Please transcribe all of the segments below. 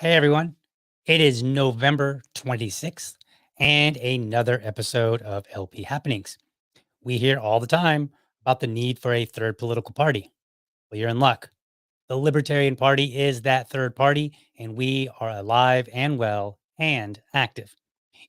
Hey everyone, it is November 26th and another episode of LP Happenings. We hear all the time about the need for a third political party. Well, you're in luck. The Libertarian Party is that third party, and we are alive and well and active.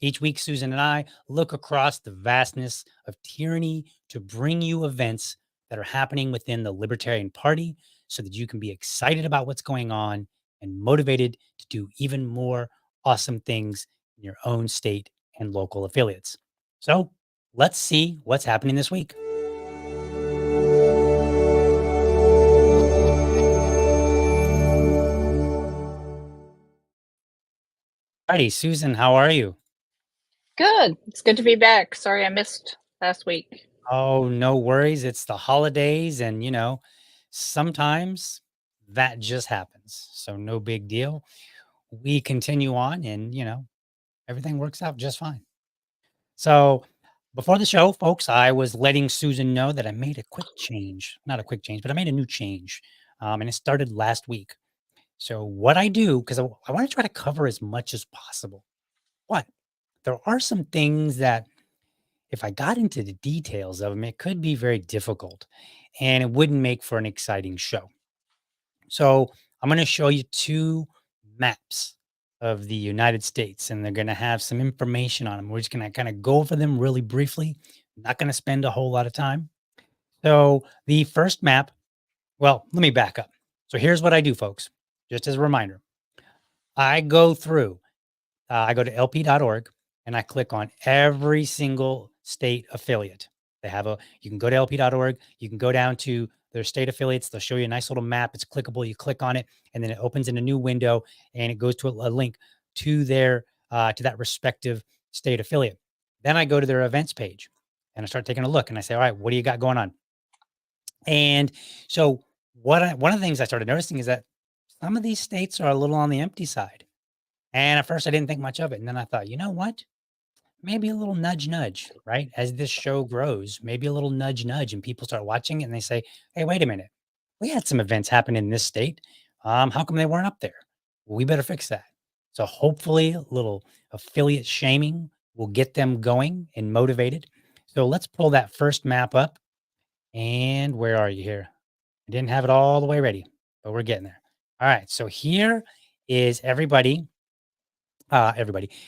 Each week, Susan and I look across the vastness of tyranny to bring you events that are happening within the Libertarian Party so that you can be excited about what's going on and motivated to do even more awesome things in your own state and local affiliates. So let's see what's happening this week. Alrighty, Susan, how are you? Good. It's good to be back. Sorry I missed last week. Oh, no worries. It's the holidays, and sometimes that just happens. So no big deal. We continue on, and everything works out just fine. So before the show, folks, I was letting Susan know that I made a quick change. Not a quick change, but I made a new change. And it started last week. So what I do, because I want to try to cover as much as possible. But there are some things that if I got into the details of them, it could be very difficult and it wouldn't make for an exciting show. So I'm going to show you two maps of the United States, and they're going to have some information on them. We're just going to kind of go over them really briefly. Not going to spend a whole lot of time. So the first map, well, let me back up. So here's what I do, folks, just as a reminder. I go through, I go to lp.org and I click on every single state affiliate. You can go to lp.org, you can go down to their state affiliates. They'll show you a nice little map. It's clickable. You click on it, and then it opens in a new window, and it goes to a link to to that respective state affiliate. Then I go to their events page, and I start taking a look, and I say, all right, what do you got going on? And so one of the things I started noticing is that some of these states are a little on the empty side. And at first, I didn't think much of it, and then I thought, you know what? Maybe a little nudge, nudge, right? As this show grows, maybe a little nudge, nudge, and people start watching it and they say, hey, wait a minute. We had some events happen in this state. How come they weren't up there? Well, we better fix that. So hopefully a little affiliate shaming will get them going and motivated. So let's pull that first map up. And where are you here? I didn't have it all the way ready, but we're getting there. All right. So here is everybody.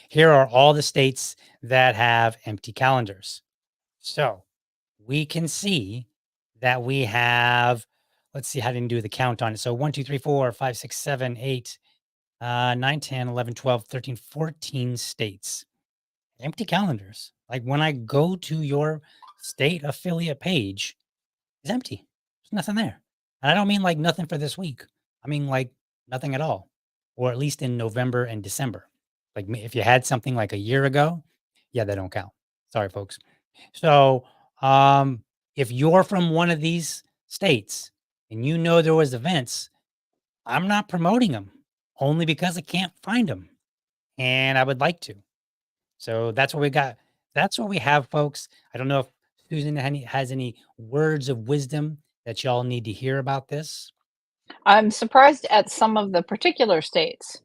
Here are all the states that have empty calendars. So we can see that we have, let's see, how didn't do the count on it. So 1, 2, 3, 4, 5, 6, 7, 8, 9, 10, 11, 12, 13, 14 states. Empty calendars. Like when I go to your state affiliate page, it's empty. There's nothing there. And I don't mean like nothing for this week. I mean like nothing at all, or at least in November and December. Like if you had something like a year ago, yeah, they don't count. Sorry, folks. So if you're from one of these states and you know there was events, I'm not promoting them only because I can't find them, and I would like to. So that's what we got. That's what we have, folks. I don't know if Susan has any words of wisdom that y'all need to hear about this. I'm surprised at some of the particular states.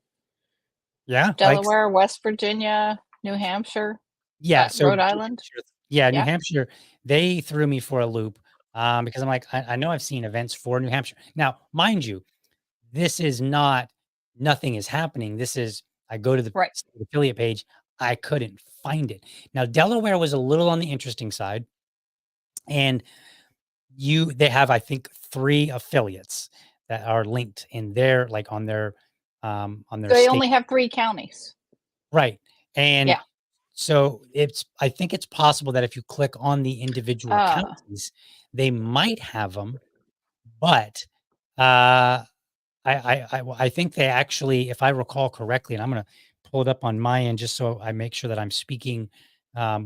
Yeah, like Delaware, West Virginia, New Hampshire, yeah, so Rhode New Island. Hampshire yeah, New Yeah, Hampshire, they threw me for a loop, because I'm like, I know I've seen events for New Hampshire. Now, mind you, this is not nothing is happening. This is I go to the right. state affiliate page, I couldn't find it. Now, Delaware was a little on the interesting side, and they have, I think, 3 affiliates that are linked in their like, on their They state. only have 3 counties. Right, and Yeah. so I think it's possible that if you click on the individual Uh, counties, they might have them, but, uh, I think they actually, if I recall correctly, and I'm gonna pull it up on my end just so I make sure that I'm speaking,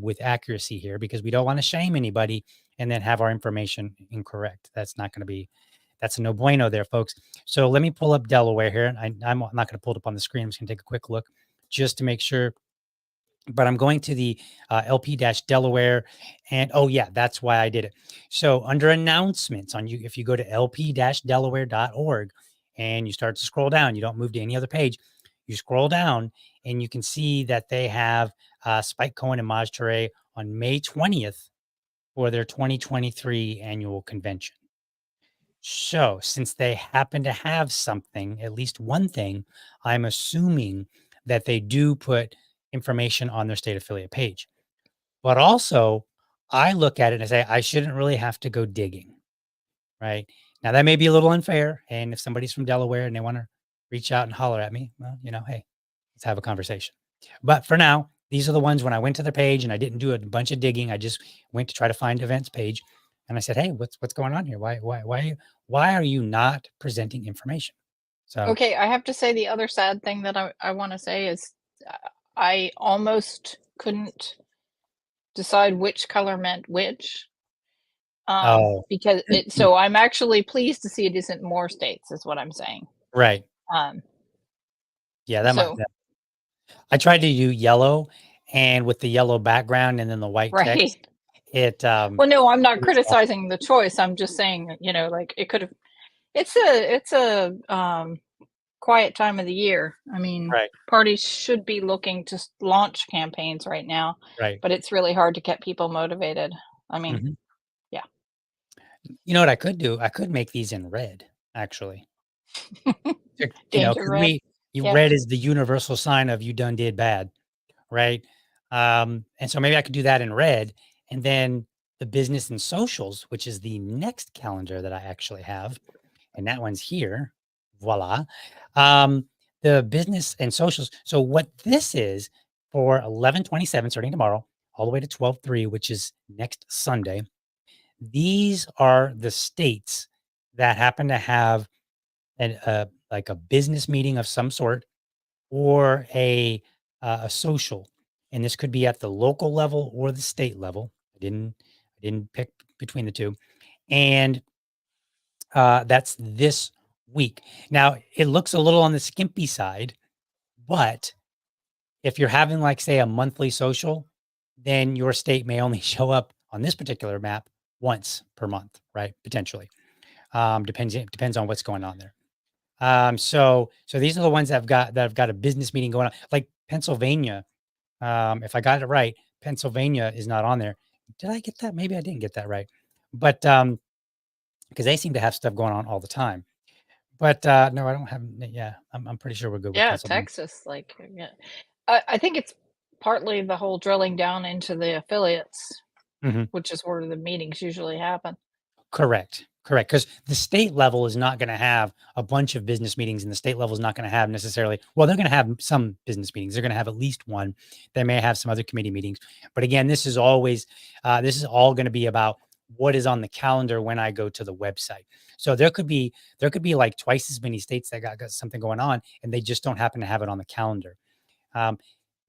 with accuracy here because we don't wanna shame anybody and then have our information incorrect. That's a no bueno there, folks. So let me pull up Delaware here. I'm not gonna pull it up on the screen. I'm just gonna take a quick look just to make sure, but I'm going to the LP-Delaware, and oh yeah, that's why I did it. So under announcements on you, if you go to lp-delaware.org and you start to scroll down, you don't move to any other page. You scroll down and you can see that they have Spike Cohen and Maj Toure on May 20th for their 2023 annual convention. So, since they happen to have something, at least one thing, I'm assuming that they do put information on their state affiliate page. But also, I look at it and say, I shouldn't really have to go digging, right? Now, that may be a little unfair. And if somebody's from Delaware and they want to reach out and holler at me, well, hey, let's have a conversation. But for now, these are the ones when I went to their page and I didn't do a bunch of digging. I just went to try to find events page, and I said, "Hey, what's going on here? Why are you not presenting information?" So, okay, I have to say the other sad thing that I wanna say is, uh, I almost couldn't decide which color meant which, oh, because so I'm actually pleased to see it isn't more states is what I'm saying. right, Um, yeah, that might. so I tried to do yellow, and with the yellow background and then the white text, right. it Well, no, I'm not it was off. criticizing the choice, I'm just saying, like, it could've it's a quiet time of the year. I mean, Right, parties should be looking to launch campaigns right now, right. but it's really hard to get people motivated. I mean, Mhm. yeah. You know what I could do? I could make these in red, actually. Danger Because red. Yeah. red is the universal sign of you done did bad, right? And so maybe I could do that in red, and then the business and socials, which is the next calendar that I actually have, and that one's here. Voila. Um, the business and socials. So what this is for 11/27, starting tomorrow, all the way to 12/3, which is next Sunday. These are the states that happen to have like a business meeting of some sort or a social, and this could be at the local level or the state level. I didn't pick between the two, and that's this week. Now it looks a little on the skimpy side, but if you're having like say a monthly social, then your state may only show up on this particular map once per month, right? Potentially, depends on what's going on there. So these are the ones that have got a business meeting going on. Like Pennsylvania, if I got it right, Pennsylvania is not on there. Did I get that? Maybe I didn't get that right. But because they seem to have stuff going on all the time. But no, I don't have. Yeah, I'm pretty sure we're good with Yeah, Pennsylvania. Texas, like, yeah. I think it's partly the whole drilling down into the affiliates, Mhm. which is where the meetings usually happen. Correct. Correct. Because the state level is not going to have a bunch of business meetings, and the state level is not going to have necessarily, well, they're going to have some business meetings. They're going to have at least one. They may have some other committee meetings. But again, this is all going to be about what is on the calendar when I go to the website. So there could be like twice as many states that got something going on, and they just don't happen to have it on the calendar. Um,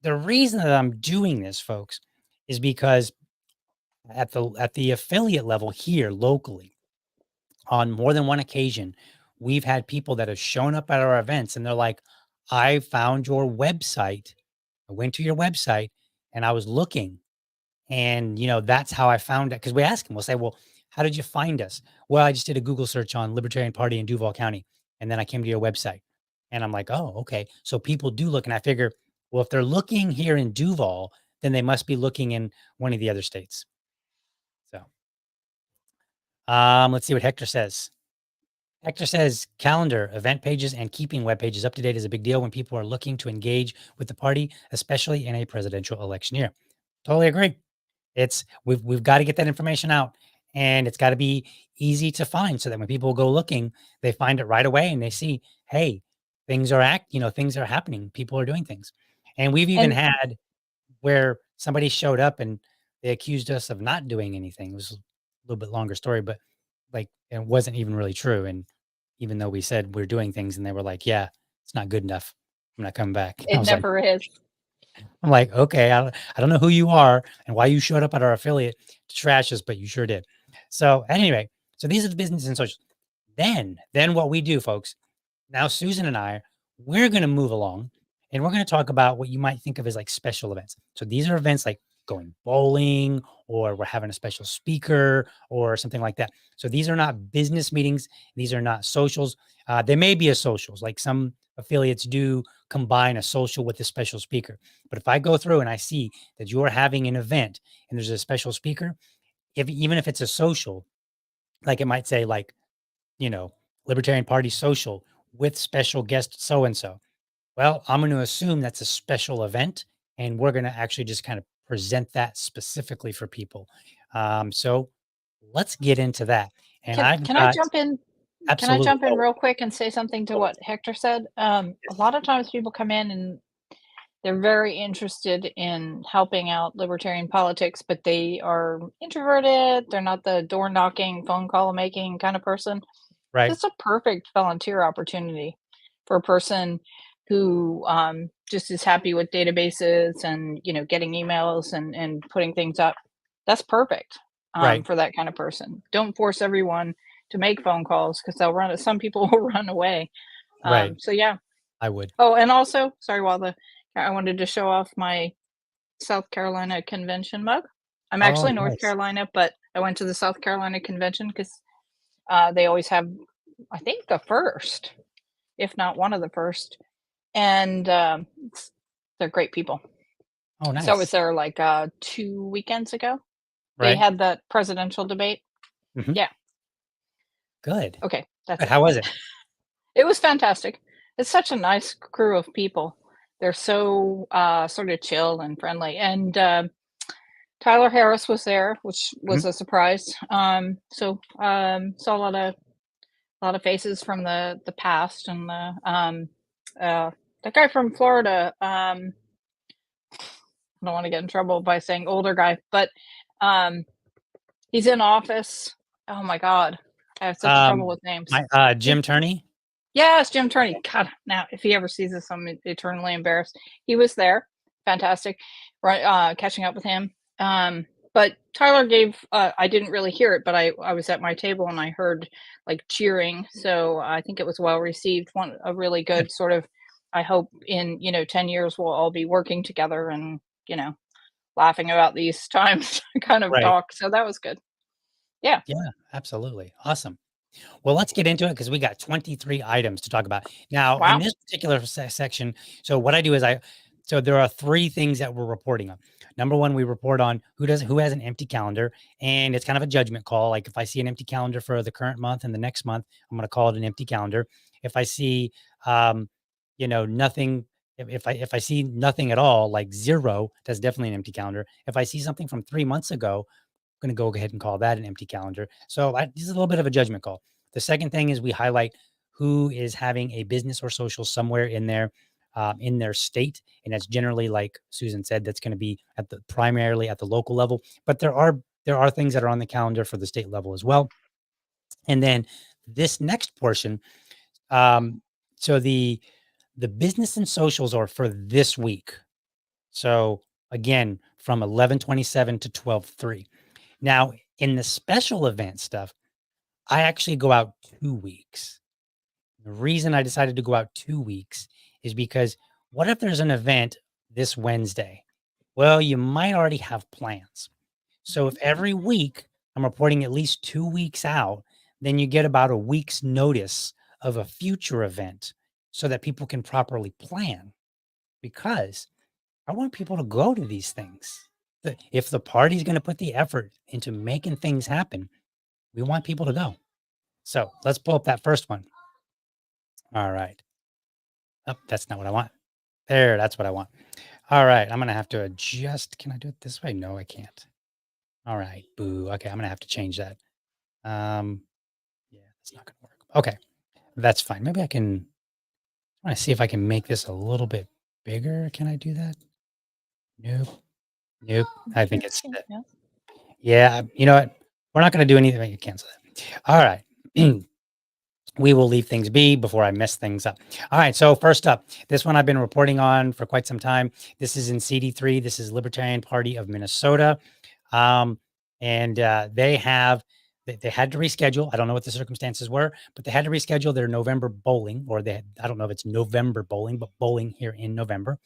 the reason that I'm doing this, folks, is because at the affiliate level here locally, on more than one occasion, we've had people that have shown up at our events and they're like, I found your website. I went to your website and I was looking. And, that's how I found it. Cause we ask them, we'll say, well, how did you find us? Well, I just did a Google search on Libertarian Party in Duval County. And then I came to your website and I'm like, oh, okay. So people do look. And I figure, well, if they're looking here in Duval, then they must be looking in one of the other states. So let's see what Hector says. Hector says calendar, event pages, and keeping web pages up to date is a big deal when people are looking to engage with the party, especially in a presidential election year. Totally agree. It's we've got to get that information out, and it's got to be easy to find so that when people go looking, they find it right away and they see, hey, things are happening, people are doing things. And we've even And had where somebody showed up and they accused us of not doing anything. It was a little bit longer story, but like it wasn't even really true. And even though we said we're doing things and they were like, yeah, it's not good enough, I'm not coming back. I it was like, never is. I'm like, okay, I don't know who you are and why you showed up at our affiliate to trash us, but you sure did. So anyway, so these are the business and social. Then what we do, folks. Now, Susan and I, we're going to move along and we're going to talk about what you might think of as like special events. So these are events like going bowling or we're having a special speaker or something like that. So these are not business meetings. These are not socials. There may be a socials, like some affiliates do combine a social with a special speaker. But if I go through and I see that you're having an event and there's a special speaker, even if it's a social, like it might say like, you know, Libertarian Party social with special guest so and so. Well, I'm going to assume that's a special event, and we're going to actually just kind of present that specifically for people. So let's get into that. And I've Can I got jump in? Can I absolutely jump in always, real quick and say something to always. what Hector said? A Yes. lot of times people come in and they're very interested in helping out libertarian politics, but they are introverted. They're not the door knocking, phone call making kind of person. Right. It's a perfect volunteer opportunity for a person who just is happy with databases and getting emails and putting things up. That's perfect Right. for that kind of person. Don't force everyone to make phone calls because they'll run. Some people will run away. Right. So yeah. I would. Oh, and also, sorry, while the I wanted to show off my South Carolina convention mug. I'm Oh, actually North nice. Carolina, but I went to the South Carolina convention because they always have, I think, the first, if not one of the first, and they're great people. Oh, So I was nice. there like 2 weekends ago. They Right. had that presidential debate. Mhm. Yeah. Good. Okay, that's Good. it. How was it? It was fantastic. It's such a nice crew of people. They're so sort of chill and friendly, and Tyler Harris was there, which Mhm. was a surprise. Saw a lot of faces from the past, and the guy from Florida. I don't want to get in trouble by saying older guy, but um, he's in office. Oh my God, I have such trouble Um, with names. my He, Jim Turney. yes, Jim Turney. God, now if he ever sees this, I'm eternally embarrassed. He was there, fantastic. Right, catching up with him. But Tyler gave. I didn't really hear it, but I was at my table and I heard like cheering. So I think it was well received. One a really Good. good sort of. I hope in 10 years we'll all be working together and laughing about these times kind of Right. talk. So that was good. Yeah. Yeah, absolutely. Awesome. Well, let's get into it because we got 23 items to talk about. Now, in Wow. this particular section, so what I do is so there are three things that we're reporting on. Number one, we report on who has an empty calendar, and it's kind of a judgment call. Like if I see an empty calendar for the current month and the next month, I'm going to call it an empty calendar. If I see, um, nothing, if I see nothing at all, like zero, that's definitely an empty calendar. If I see something from 3 months ago, going to go ahead and call that an empty calendar. So this is a little bit of a judgment call. The second thing is we highlight who is having a business or social somewhere in their state, and that's generally, like Susan said, that's going to be primarily at the local level. But there are things that are on the calendar for the state level as well. And then this next portion, um, so the business and socials are for this week. So again, from 11/27 to 12/3. Now, in the special event stuff, I actually go out 2 weeks. The reason I decided to go out 2 weeks is because what if there's an event this Wednesday? Well, you might already have plans. So if every week I'm reporting at least 2 weeks out, then you get about a week's notice of a future event so that people can properly plan, because I want people to go to these things. If the party's going to put the effort into making things happen, we want people to go. So let's pull up that first one. All right. Oh, that's not what I want. There, that's what I want. All right. I'm going to have to adjust. Can I do it this way? No, I can't. All right. Boo. Okay. I'm going to have to change that. Yeah, that's not going to work. Okay. That's fine. Maybe I can. I want to see if I can make this a little bit bigger. Can I do that? Nope. Nope. I think it's, Yeah. yeah. You know what? We're not going to do anything. You cancel that. All right. We will leave things be before I mess things up. All right. So first up, this one I've been reporting on for quite some time. This is in CD3. This is Libertarian Party of Minnesota. Um, and they had to reschedule. I don't know what the circumstances were, but they had to reschedule their November bowling, or I don't know if it's November bowling, but bowling here in November.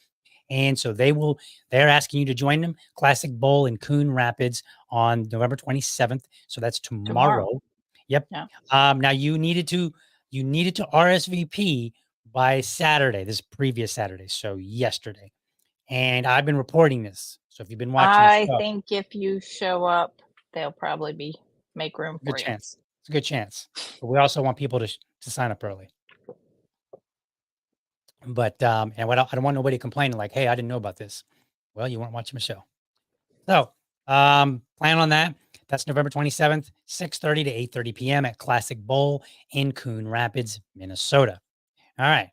And so they're asking you to join them. Classic Bowl in Coon Rapids on November 27th. So that's Tomorrow. tomorrow. Yep. Yeah. Now you needed to RSVP by Saturday, this previous Saturday. So yesterday. And I've been reporting this. So if you've been watching the I show, think if you show up, they'll probably make room good for you. chance. It's a good chance. But we also want people to sign up early. But and what I don't want nobody complaining like, hey, I didn't know about this. Well, you weren't watching the show. So plan on that. That's November 27th, 6:30 to 8:30 p.m. at Classic Bowl in Coon Rapids, Minnesota. All right.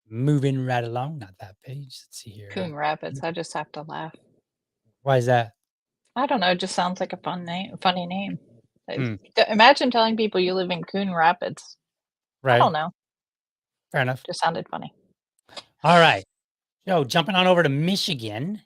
Moving right along. Not that page. Let's see here. Coon Rapids. I just have to laugh. Why is that? I don't know. It just sounds like a funny name. Hmm. Imagine telling people you live in Coon Rapids. I Right. don't know. Fair enough. Just sounded funny. All right. So jumping on over to Michigan,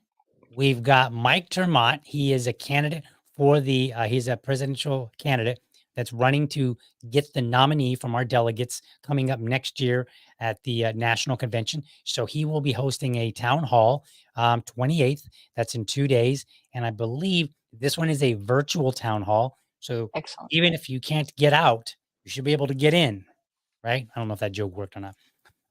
we've got Mike Termont. He is a candidate for he's a presidential candidate that's running to get the nominee from our delegates coming up next year at the national convention. So he will be hosting a town hall 28th. That's in 2 days. And I believe this one is a virtual town hall. So Excellent. even if you can't get out, you should be able to get in, right? I don't know if that joke worked or not.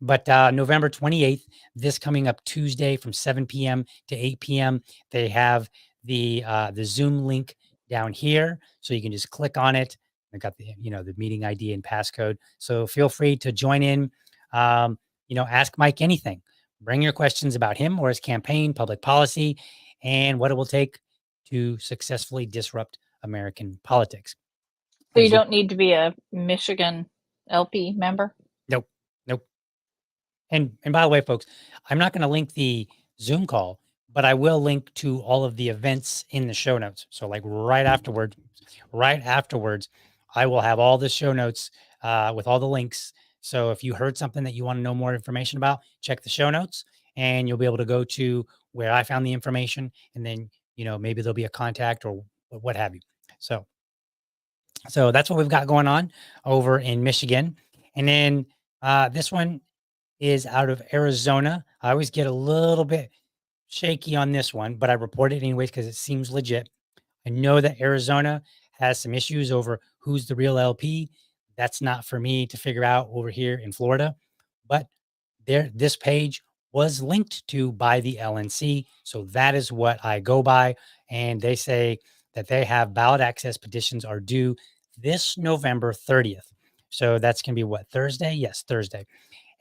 But November 28th, this coming up Tuesday from 7 p.m. to 8 p.m., they have the Zoom link down here, so you can just click on it. I got the meeting ID and passcode. So feel free to join in. Ask Mike anything. Bring your questions about him or his campaign, public policy, and what it will take to successfully disrupt American politics. So you don't need to be a Michigan LP member? Nope. Nope. And by the way, folks, I'm not going to link the Zoom call, but I will link to all of the events in the show notes. So like right afterwards, I will have all the show notes with all the links. So if you heard something that you want to know more information about, check the show notes and you'll be able to go to where I found the information. And then, maybe there'll be a contact or what have you. So that's what we've got going on over in Michigan. And then this one is out of Arizona. I always get a little bit shaky on this one, but I report it anyways because it seems legit. I know that Arizona has some issues over who's the real LP. That's not for me to figure out over here in Florida, but this page was linked to by the LNC. So that is what I go by. And they say that they have ballot access petitions are due this November 30th. So that's going to be what, Thursday? Yes, Thursday.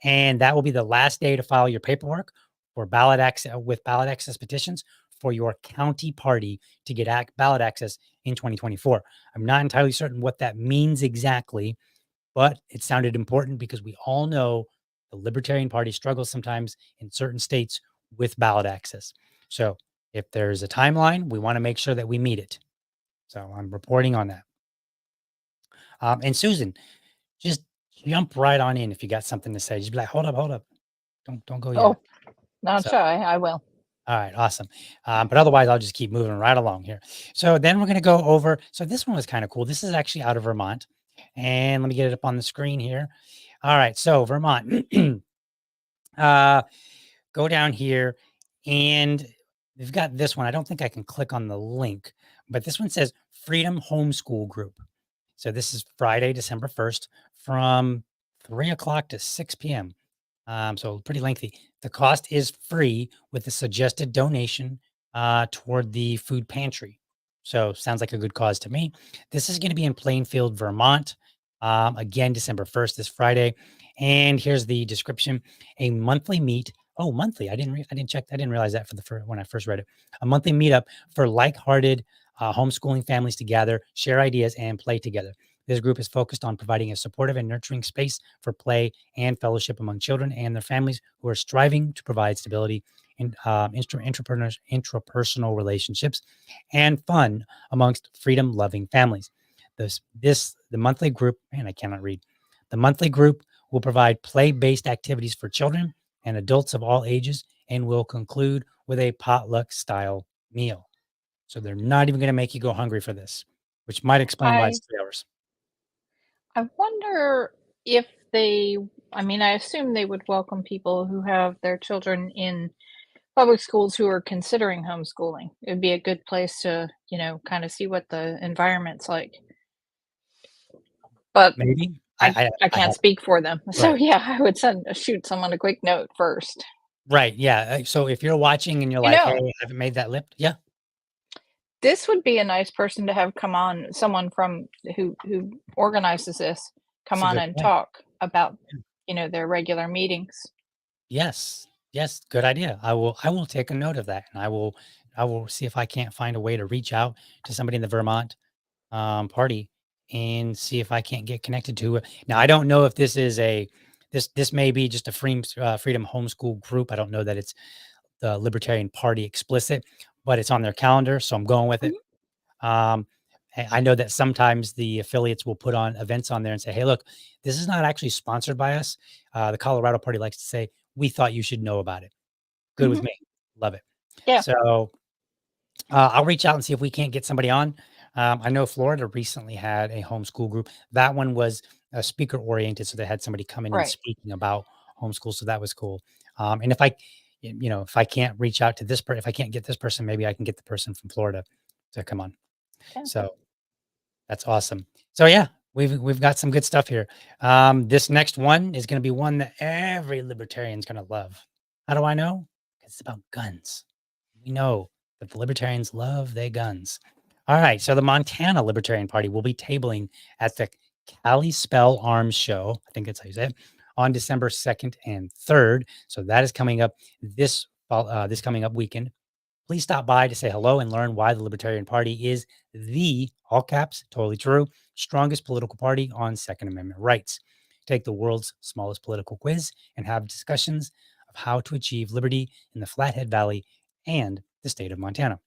And that will be the last day to file your paperwork for ballot access petitions for your county party to get ballot access in 2024. I'm not entirely certain what that means exactly, but it sounded important because we all know the Libertarian Party struggles sometimes in certain states with ballot access. So if there's a timeline, we want to make sure that we meet it. So I'm reporting on that. And Susan, just jump right on in if you got something to say. Just be like, hold up. Don't go yet. Oh, not So- shy. I will. All right, awesome. But otherwise, I'll just keep moving right along here. So then we're going to go over. So this one was kind of cool. This is actually out of Vermont. And let me get it up on the screen here. All right, so Vermont. Go down here and we've got this one. I don't think I can click on the link, but this one says Freedom Homeschool Group. So this is Friday, December 1st from 3 o'clock to 6 p.m. So pretty lengthy. The cost is free with a suggested donation toward the food pantry. So sounds like a good cause to me. This is going to be in Plainfield, Vermont. Again, December 1st, this Friday. And here's the description: a monthly meet. Oh, monthly. I didn't check. I didn't realize that when I first read it. A monthly meetup for like-hearted homeschooling families to gather, share ideas, and play together. This group is focused on providing a supportive and nurturing space for play and fellowship among children and their families who are striving to provide stability in intrapersonal relationships and fun amongst freedom-loving families. The monthly group, man, I cannot read. The monthly group will provide play-based activities for children and adults of all ages and will conclude with a potluck-style meal. So they're not even going to make you go hungry for this, which might explain why I it's 3 hours. I wonder if they, I mean, I assume they would welcome people who have their children in public schools who are considering homeschooling. It'd be a good place to, kind of see what the environment's like. But Maybe I I can't have speak for them. So right. yeah, I would shoot someone a quick note first. Right, yeah, so if you're watching and you're You like, "Hey, know, I haven't made that lip," yeah, this would be a nice person to have come on, someone from who organizes this, it's come a on good and point. talk about, Yeah. their regular meetings. Yes, yes, good idea. I will take a note of that, and I will see if I can't find a way to reach out to somebody in the Vermont, party and see if I can't get connected to it. Now, I don't know if this is this may be just a freedom homeschool group. I don't know that it's the Libertarian Party explicit, but it's on their calendar, so I'm going with it. Mhm, Um, I know that sometimes the affiliates will put on events on there and say, "Hey, look, this is not actually sponsored by us." The Colorado Party likes to say, "We thought you should know about it." Good with mhm. me. Love it. Yeah, So I'll reach out and see if we can't get somebody on. I know Florida recently had a homeschool group. That one was speaker oriented, so they had somebody coming and right. speaking about homeschool. So that was cool. And if I can't reach out to if I can't get this person, maybe I can get the person from Florida to come on. Yeah. So that's awesome. So yeah, we've got some good stuff here. This next one is going to be one that every libertarian's going to love. How do I know? 'Cause it's about guns. We know that the libertarians love their guns. All right, so the Montana Libertarian Party will be tabling at the Cali Spell Arms Show. I think that's how you say it, on December 2nd and 3rd. So that is coming up this coming up weekend. Please stop by to say hello and learn why the Libertarian Party is the, all caps, totally true, strongest political party on Second Amendment rights. Take the world's smallest political quiz and have discussions of how to achieve liberty in the Flathead Valley and the state of Montana.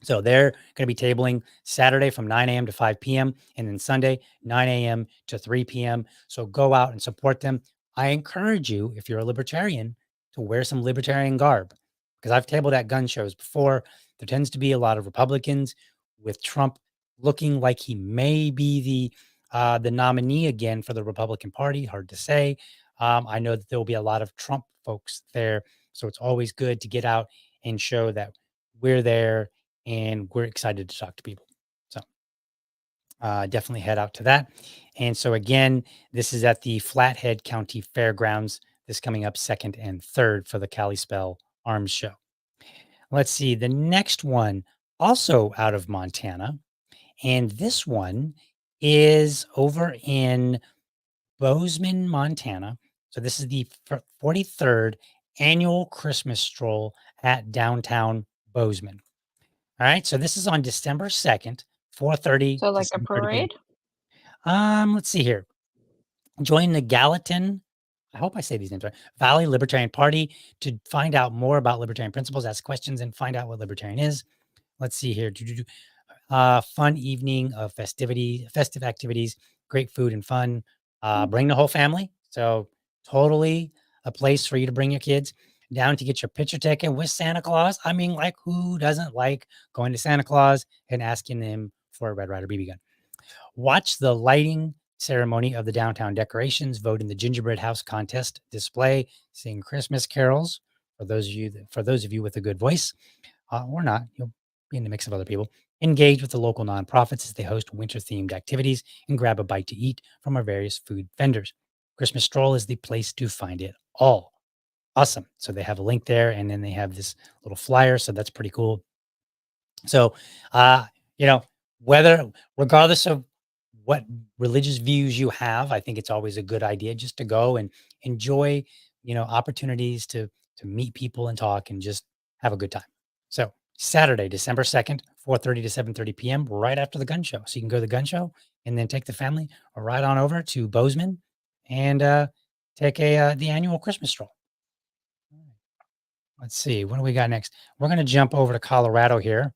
So they're going to be tabling Saturday from 9 a.m. to 5 p.m. and then Sunday, 9 a.m. to 3 p.m. So go out and support them. I encourage you, if you're a libertarian, to wear some libertarian garb because I've tabled at gun shows before. There tends to be a lot of Republicans with Trump looking like he may be the nominee again for the Republican Party. Hard to say. I know that there will be a lot of Trump folks there. So it's always good to get out and show that we're there and we're excited to talk to people. So definitely head out to that. And so again, this is at the Flathead County Fairgrounds. This coming up 2nd and 3rd for the Kalispell Arms Show. Let's see the next one, also out of Montana, and this one is over in Bozeman, Montana. So this is the 43rd annual Christmas stroll at downtown Bozeman. All right, so this is on December 2nd, 4:30 So to like a 7:30 p.m. parade? Let's see here. Join the Gallatin, I hope I say these names right, Valley Libertarian Party to find out more about libertarian principles, ask questions, and find out what libertarian is. Let's see here. Fun evening of festive activities, great food and fun. Mm, Bring the whole family. So totally a place for you to bring your kids down to get your picture taken with Santa Claus. I mean, like who doesn't like going to Santa Claus and asking them for a Red Ryder BB gun? Watch the lighting ceremony of the downtown decorations, vote in the gingerbread house contest display, sing Christmas carols for those of you with a good voice, or not, you'll be in the mix of other people. Engage with the local nonprofits as they host winter themed activities and grab a bite to eat from our various food vendors. Christmas stroll is the place to find it all. Awesome. So they have a link there, and then they have this little flyer. So that's pretty cool. So, uh, you know, whether regardless of what religious views you have, I think it's always a good idea just to go and enjoy, opportunities to meet people and talk and just have a good time. So Saturday, December 2nd, 4:30 to 7:30 p.m., right after the gun show. So you can go to the gun show and then take the family right on over to Bozeman and take the annual Christmas stroll. Let's see, what do we got next? We're going to jump over to Colorado here.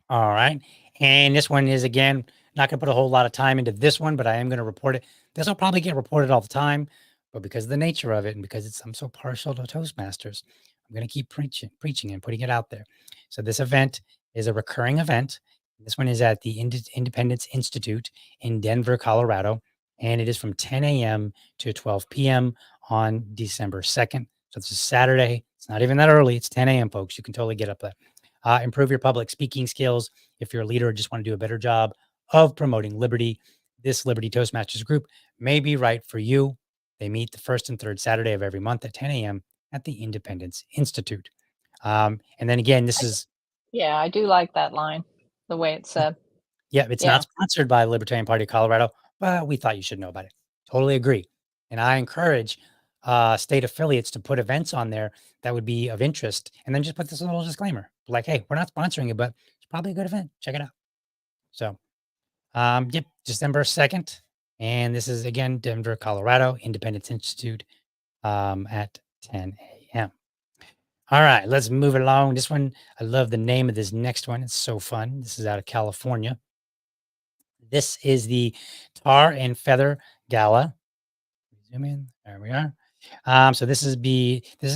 All right. And this one is again, not going to put a whole lot of time into this one, but I am going to report it. This will probably get reported all the time, but because of the nature of it and because I'm so partial to Toastmasters, I'm going to keep preaching and putting it out there. So this event is a recurring event. This one is at the Independence Institute in Denver, Colorado, and it is from 10 a.m. to 12 p.m. on December 2nd. So it's a Saturday. It's not even that early. It's 10 a.m., folks. You can totally get up there. Improve your public speaking skills. If you're a leader or just want to do a better job of promoting liberty, this Liberty Toastmasters group may be right for you. They meet the first and third Saturday of every month at 10 a.m. at the Independence Institute. And then again, this is, Yeah, I do like that line, the way it's said. yeah, it's Yeah. not sponsored by Libertarian Party of Colorado, but we thought you should know about it. Totally agree. And I encourage state affiliates to put events on there that would be of interest and then just put this little disclaimer like, hey, we're not sponsoring it, but it's probably a good event. Check it out. So, yep, December 2nd. And this is again, Denver, Colorado, Independence Institute at 10 a.m. All right, let's move it along. This one, I love the name of this next one. It's so fun. This is out of California. This is the Tar and Feather Gala. Zoom in. There we are. So this is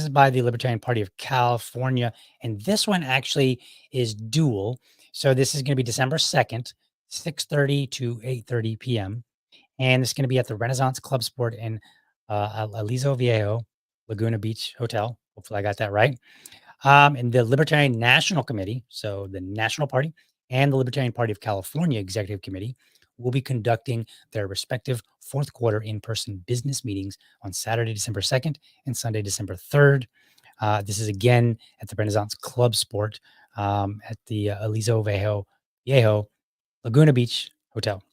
by the Libertarian Party of California, and this one actually is dual. So this is going to be December 2nd, 6:30 to 8:30 p.m. And it's going to be at the Renaissance Club Sport in Aliso Viejo, Laguna Beach Hotel. Hopefully, I got that right. And the Libertarian National Committee, so the National Party and the Libertarian Party of California Executive Committee, will be conducting their respective fourth quarter in-person business meetings on Saturday, December 2nd and Sunday, December 3rd. This is again at the Renaissance Club Sport at the Aliso Viejo Laguna Beach Hotel.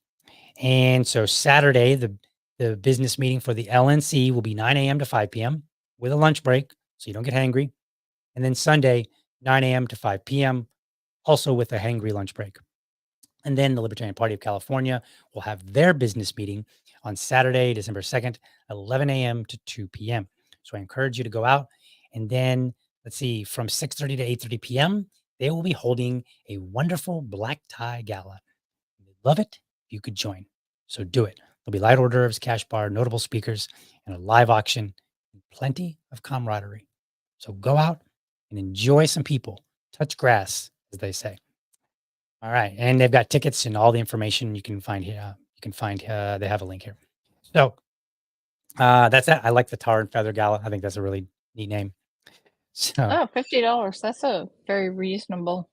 And so Saturday, the business meeting for the LNC will be 9 a.m. to 5 p.m. with a lunch break, so you don't get hangry. And then Sunday, 9 a.m. to 5 p.m., also with a hangry lunch break. And then the Libertarian Party of California will have their business meeting on Saturday, December 2nd, 11 a.m. to 2 p.m. So I encourage you to go out. And then let's see, from 6:30 to 8:30 p.m., they will be holding a wonderful black tie gala. They'd love it if you could join. So do it. There'll be light hors d'oeuvres, cash bar, notable speakers, and a live auction, and plenty of camaraderie. So go out and enjoy some people. Touch grass, as they say. All right, and they've got tickets and all the information you can find here. You can find they have a link here. So that's it. I like the Tar and Feather Gala. I think that's a really neat name. So Oh, $50. That's a very reasonable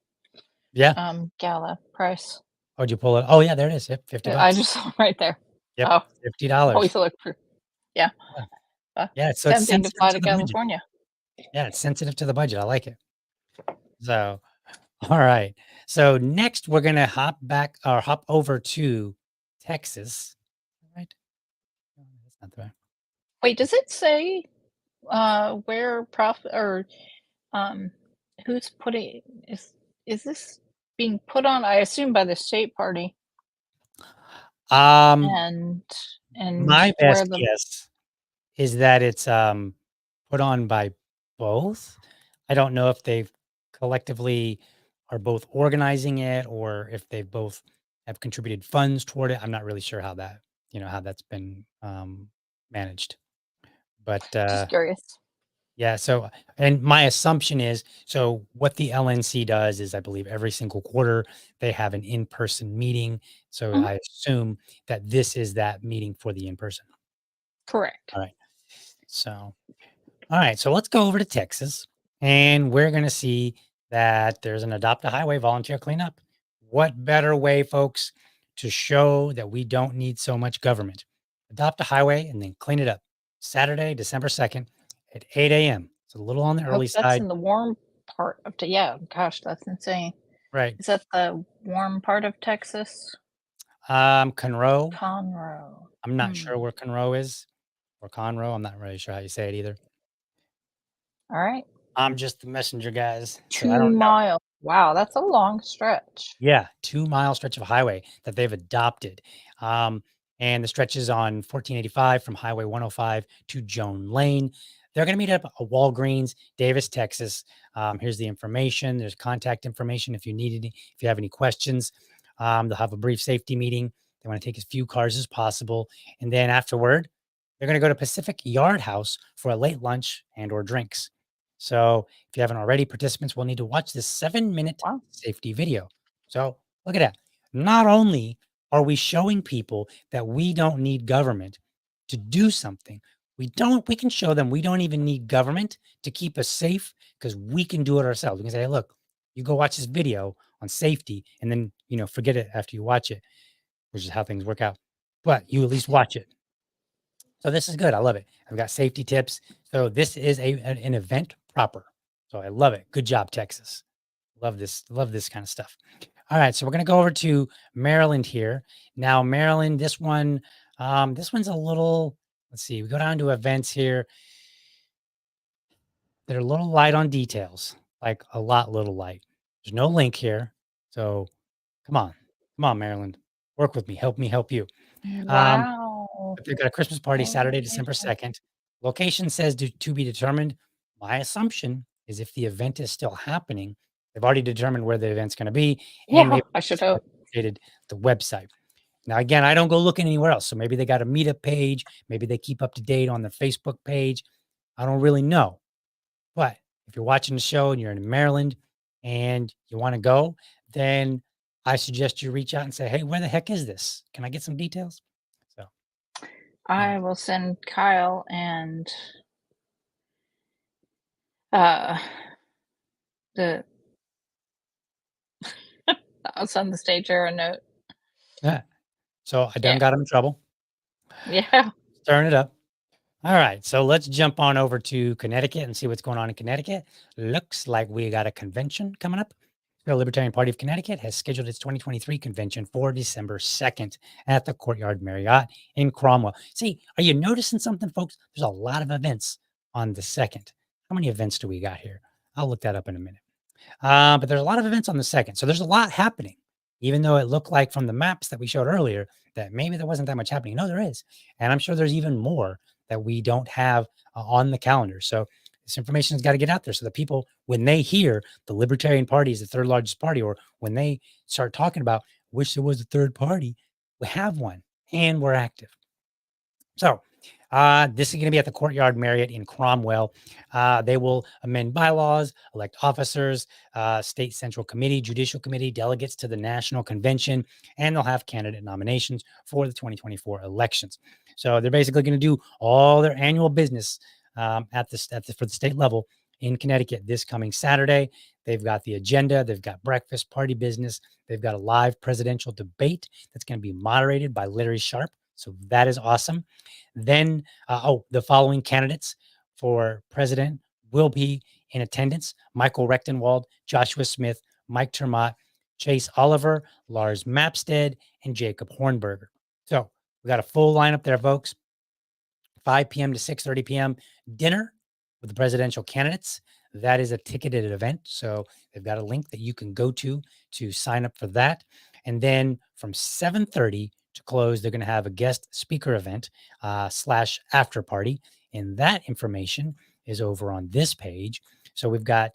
yeah. gala price. Oh, did you pull it? Oh yeah, there it is. Yep, 50 I bucks. just saw it right there. Yep, Oh, always $50. look for, yeah. Yeah. Uh, Yeah, so it's Tempting to sensitive fly to to the budget. California. Yeah, it's sensitive to the budget. I like it. So all right. So next we're gonna hop over to Texas. Right? No, that's not the right. Wait, does it say where profit or um who's putting is this being put on? I assume by the state party Um, and my where best the guess is that it's put on by both. I don't know if they've collectively are both organizing it or if they both have contributed funds toward it. I'm not really sure how how that's been managed. But just curious. yeah, so and my assumption is so what the LNC does is I believe every single quarter they have an in-person meeting. So Mhm. I assume that this is that meeting for the in-person. Correct. All right. So all right, so let's go over to Texas and we're going to see that there's an Adopt a Highway volunteer cleanup. What better way, folks, to show that we don't need so much government? adopt a highway and then clean it up. Saturday, December 2nd at 8 a.m. It's a little on the Hope early that's side. in the warm part of yeah, gosh, that's insane. Right. Is that the warm part of Texas? Conroe. Conroe. I'm not Hmm. sure where Conroe is or Conroe. I'm not really sure how you say it either. All right. I'm just the messenger, guys. So I 2 don't know. miles. Wow, that's a long stretch. Yeah, 2-mile stretch of highway that they've adopted. Um, and the stretches on 1485 from Highway 105 to Joan Lane. They're going to meet up at Walgreens, Davis, Texas. Here's the information. There's contact information if you need any, if you have any questions. They'll have a brief safety meeting. They want to take as few cars as possible. And then afterward, they're going to go to Pacific Yard House for a late lunch and or drinks. So if you haven't already, participants will need to watch this 7-minute Wow. safety video. So look at that. Not only are we showing people that we don't need government to do something, we can show them we don't even need government to keep us safe because we can do it ourselves. We can say, hey, look, you go watch this video on safety and then, forget it after you watch it, which is how things work out. But you at least watch it. So this is good. I love it. I've got safety tips. So this is an event proper. So I love it. Good job, Texas. Love this. Love this kind of stuff. All right. So we're going to go over to Maryland here. Now, Maryland, this one's a little, let's see, we go down to events here. They're a little light on details, like a little light. There's no link here. So come on. Come on, Maryland. Work with me. Help me help you. Um, Wow. But they've got a Christmas party No Saturday, December location. 2nd. Location says to be determined. My assumption is if the event is still happening, they've already determined where the event's going to be and Yeah, maybe I should hope. updated the website. Now, again, I don't go looking anywhere else. So maybe they got a meetup page. Maybe they keep up to date on their Facebook page. I don't really know. But if you're watching the show and you're in Maryland and you want to go, then I suggest you reach out and say, hey, where the heck is this? Can I get some details? So, uh, I will send Kyle and uh the I'll send the stager a note. yeah. So I done Yeah. got him in trouble, Yeah. stirring it up. All right. So let's jump on over to Connecticut and see what's going on in Connecticut. Looks like we got a convention coming up. The Libertarian Party of Connecticut has scheduled its 2023 convention for December 2nd at the Courtyard Marriott in Cromwell. See, are you noticing something, folks? There's a lot of events on the 2nd. How many events do we got here? I'll look that up in a minute. But there's a lot of events on the 2nd. So there's a lot happening, even though it looked like from the maps that we showed earlier that maybe there wasn't that much happening. No, there is. And I'm sure there's even more that we don't have on the calendar. So this information has got to get out there so that people, when they hear the Libertarian Party is the third largest party, or when they start talking about wish there was a third party, we have one and we're active. So this is going to be at the Courtyard Marriott in Cromwell. They will amend bylaws, elect officers, state central committee, judicial committee, delegates to the national convention, and they'll have candidate nominations for the 2024 elections. So they're basically going to do all their annual business for the state level in Connecticut this coming Saturday. They've got the agenda. They've got breakfast, party business. They've got a live presidential debate that's going to be moderated by Larry Sharp. So that is awesome. Then, the following candidates for president will be in attendance: Michael Rechtenwald, Joshua Smith, Mike Termott, Chase Oliver, Lars Mapstead, and Jacob Hornberger. So we got a full lineup there, folks. 5 p.m. to 6:30 p.m. dinner with the presidential candidates. That is a ticketed event. So they've got a link that you can go to sign up for that. And then from 7:30 to close, they're going to have a guest speaker event slash after party. And that information is over on this page. So we've got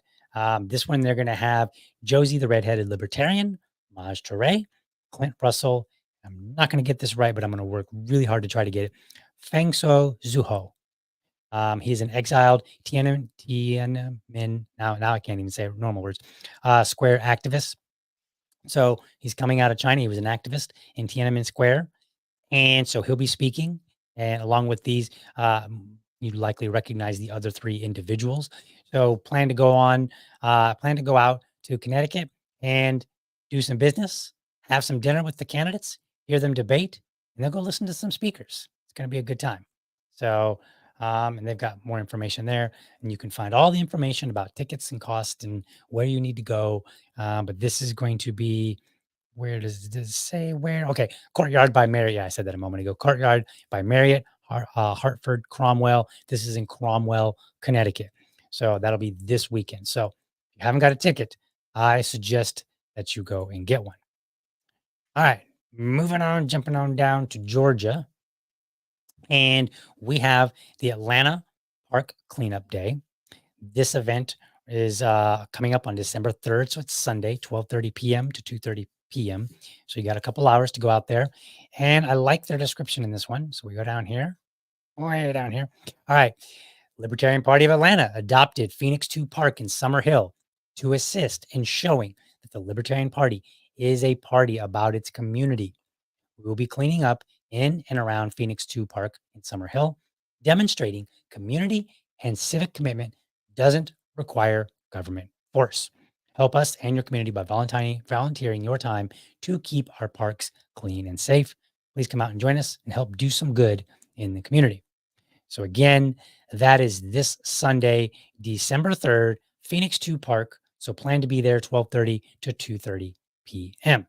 this one. They're going to have Josie, the redheaded libertarian, Maj Toure, Clint Russell. I'm not going to get this right, but I'm going to work really hard to try to get it. Fengso Zuho. He's an exiled Tiananmen. Now I can't even say normal words. Square activist. So he's coming out of China. He was an activist in Tiananmen Square, and so he'll be speaking. And along with these, you'd likely recognize the other three individuals. So plan to go out to Connecticut and do some business, have some dinner with the candidates, hear them debate, and then go listen to some speakers. going to be a good time. So, and they've got more information there, and you can find all the information about tickets and cost and where you need to go. But this is going to be, where does it say where? Okay, Courtyard by Marriott. Yeah, I said that a moment ago. Courtyard by Marriott, Hartford, Cromwell. This is in Cromwell, Connecticut. So that'll be this weekend. So if you haven't got a ticket, I suggest that you go and get one. All right, moving on, jumping on down to Georgia. And we have the Atlanta Park Cleanup Day. This event is coming up on December 3rd. So it's Sunday, 12:30 p.m. to 2:30 p.m. So you got a couple hours to go out there. And I like their description in this one. So we go down here, way down here. All right. Libertarian Party of Atlanta adopted Phoenix 2 Park in Summer Hill to assist in showing that the Libertarian Party is a party about its community. We will be cleaning up in and around Phoenix 2 Park in Summer Hill, demonstrating community and civic commitment doesn't require government force. Help us and your community by volunteering your time to keep our parks clean and safe. Please come out and join us and help do some good in the community. So again, that is this Sunday, December 3rd, Phoenix 2 Park. So plan to be there 12:30 to 2:30 p.m.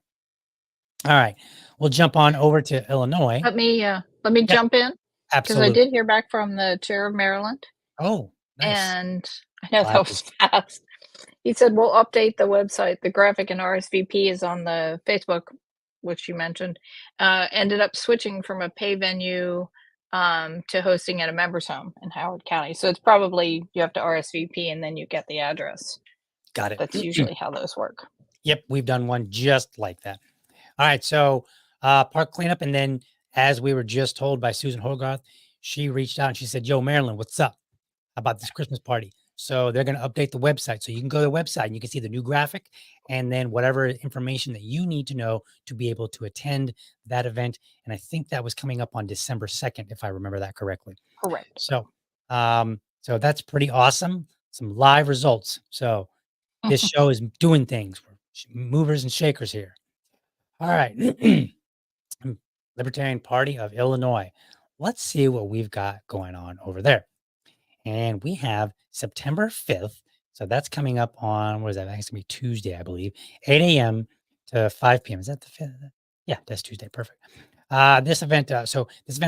All right. We'll jump on over to Illinois. Let me Yeah, jump in because I absolutely. did hear back from the chair of Maryland, Oh, nice. and I know that Glad was fast. He said we'll update the website. The graphic and RSVP is on the Facebook, which you mentioned. Ended up switching from a pay venue to hosting at a members home in Howard County. So it's probably you have to RSVP and then you get the address. got it. That's usually how those work. Yep, we've done one just like that. All right, so park cleanup, and then as we were just told by Susan Hogarth, she reached out and she said, "Yo, Marilyn, what's up about this Christmas party?" So they're going to update the website, so you can go to the website and you can see the new graphic, and then whatever information that you need to know to be able to attend that event. And I think that was coming up on December 2nd, if I remember that correctly. Correct. So that's pretty awesome. Some live results. So this show is doing things. We're movers and shakers here. All right. Libertarian Party of Illinois. Let's see what we've got going on over there. And we have September 5th. So that's coming up on, what is that? That's going to be Tuesday, I believe, 8 a.m. to 5 p.m. Is that the 5th? Yeah, that's Tuesday. Perfect. This event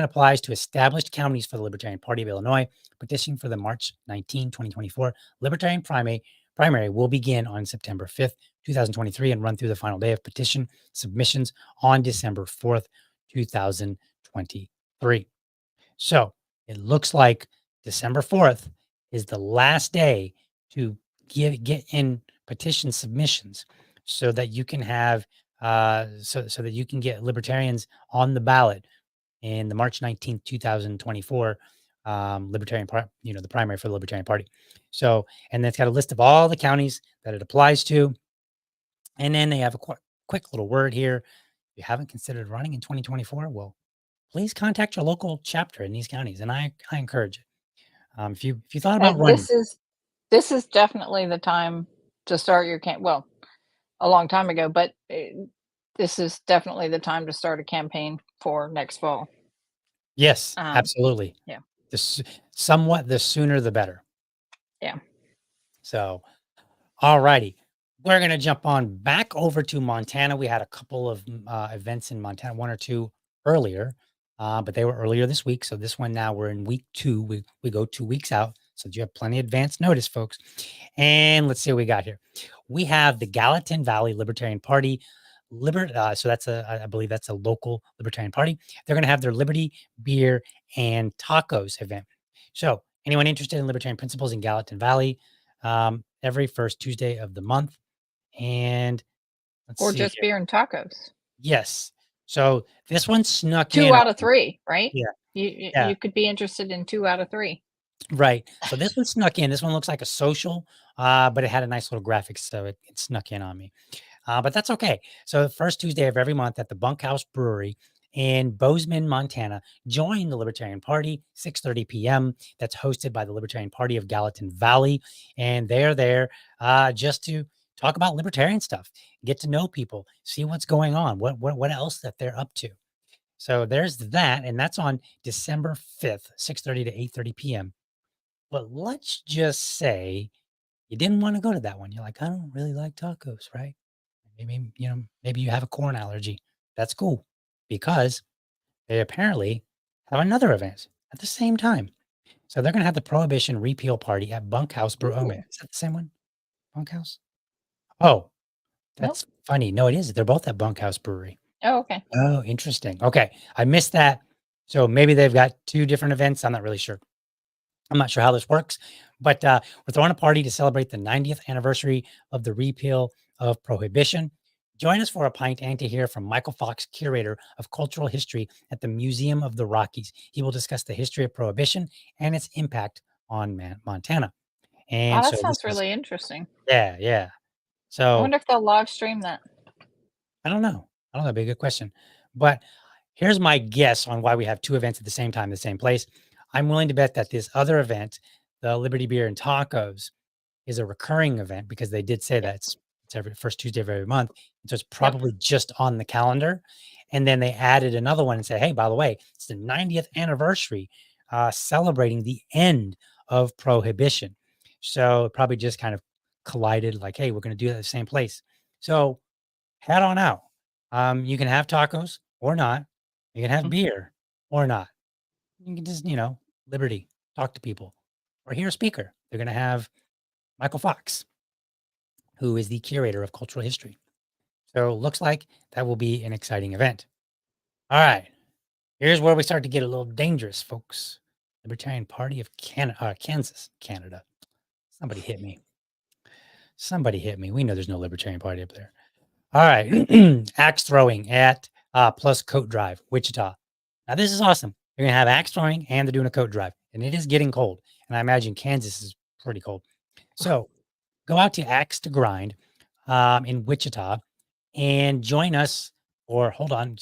applies to established counties for the Libertarian Party of Illinois. Petitioning for the March 19, 2024 Libertarian primary will begin on September 5th, 2023, and run through the final day of petition submissions on December 4th, 2023. So it looks like December 4th is the last day to get in petition submissions so that you can have so that you can get libertarians on the ballot in the March 19th, 2024 Libertarian Party, the primary for the Libertarian Party. So, and it's got a list of all the counties that it applies to. And then they have a quick little word here. If you haven't considered running in 2024, well, please contact your local chapter in these counties, and I encourage it. If you thought about And running, this is definitely the time to start your well, a long time ago, but this is definitely the time to start a campaign for next fall. yes, Um, absolutely. yeah, Somewhat the sooner the better. yeah. So, all righty, we're gonna jump on back over to Montana. We had a couple of events in Montana, one or two earlier, but they were earlier this week. So this one now we're in week 2. We go 2 weeks out, so you have plenty of advance notice, folks. And let's see what we got here. We have the Gallatin Valley Libertarian Party. So that's I believe that's a local Libertarian Party. They're going to have their Liberty Beer and Tacos event. So anyone interested in libertarian principles in Gallatin Valley, every first Tuesday of the month. And let's Or see just here. beer and tacos. Yes. So this one snuck 2 in. out of 3, right? Yeah. You could be interested in 2 out of 3. Right. So this one snuck in. This one looks like a social, but it had a nice little graphics, so it snuck in on me. But that's okay. So the first Tuesday of every month at the Bunkhouse Brewery in Bozeman, Montana, join the Libertarian Party, 6:30 p.m. That's hosted by the Libertarian Party of Gallatin Valley, and they're there just to talk about libertarian stuff, get to know people, see what's going on, what else that they're up to. So there's that, and that's on December 5th, 6:30 to 8:30 p.m. But let's just say you didn't want to go to that one. You're like, I don't really like tacos, right? Maybe, maybe you have a corn allergy. That's cool because they apparently have another event at the same time. So they're going to have the Prohibition Repeal Party at Bunkhouse Brew. Oh, man, Ooh. is that the same one? Bunkhouse? Oh, Nope. that's funny. No, it is. They're both at Bunkhouse Brewery. Oh, okay. Oh, interesting. Okay. I missed that. So maybe they've got two different events. I'm not really sure. I'm not sure how this works, but we're throwing a party to celebrate the 90th anniversary of the repeal of prohibition. Join us for a pint and to hear from Michael Fox, curator of cultural history at the Museum of the Rockies. He will discuss the history of prohibition and its impact on Montana. Oh, And that so this sounds is, really interesting. yeah, yeah. I So wonder if they'll live stream that. I don't know. I don't know. That'd be a good question. But here's my guess on why we have two events at the same time, the same place. I'm willing to bet that this other event, the Liberty Beer and Tacos, is a recurring event because they did say Yep. that it's every first Tuesday of every month. So it's Yep. probably just on the calendar. And then they added another one and say, hey, by the way, it's the 90th anniversary celebrating the end of prohibition. So it probably just kind of collided like, hey, we're going to do it at the same place. So head on out. You can have tacos or not. You can have Mm. beer or not. You can just, liberty, talk to people or hear a speaker. They're going to have Michael Fox, who is the curator of cultural history. So looks like that will be an exciting event. All right. Here's where we start to get a little dangerous, folks. Libertarian Party of Kansas, Canada. Somebody hit me. Somebody hit me. We know there's no Libertarian Party up there. All right. Axe throwing at plus coat drive, Wichita. Now, this is awesome. You're going to have axe throwing and they're doing a coat drive. And it is getting cold. And I imagine Kansas is pretty cold. So go out to Axe to Grind in Wichita and join us. Or hold on.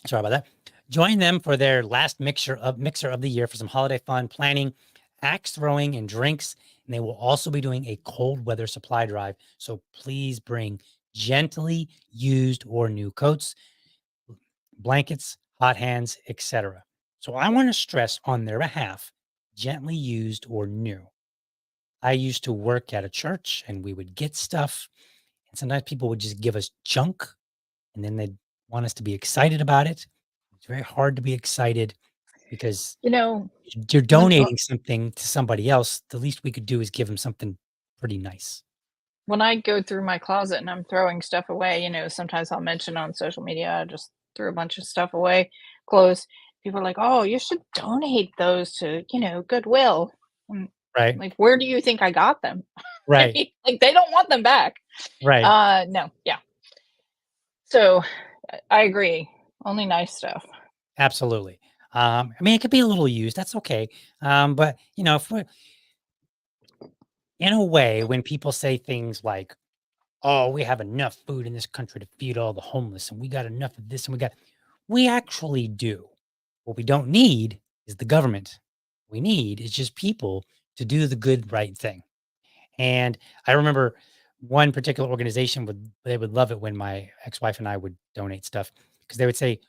Sorry about that. Join them for their last mixer of the year for some holiday fun, planning, axe throwing, and drinks. And they will also be doing a cold weather supply drive. So please bring gently used or new coats, blankets, hot hands, etc. So I want to stress on their behalf, gently used or new. I used to work at a church and we would get stuff, and sometimes people would just give us junk and then they'd want us to be excited about it. It's very hard to be excited because You know, you're when donating something to somebody else. The least we could do is give them something pretty nice. when I go through my closet and I'm throwing stuff away, sometimes I'll mention on social media, I just threw a bunch of stuff away, clothes. People are like, "Oh, you should donate those to, Goodwill." I'm Right. like, "Where do you think I got them?" I Right. mean, like they don't want them back. Right. No, yeah. So I agree. Only nice stuff. Absolutely. I mean, it could be a little used. That's okay. But if we're in a way, when people say things like, "Oh, we have enough food in this country to feed all the homeless, and we got enough of this, and we actually do. What we don't need is the government. We need is just people to do the good, right thing." And I remember one particular organization they would love it when my ex-wife and I would donate stuff because they would say,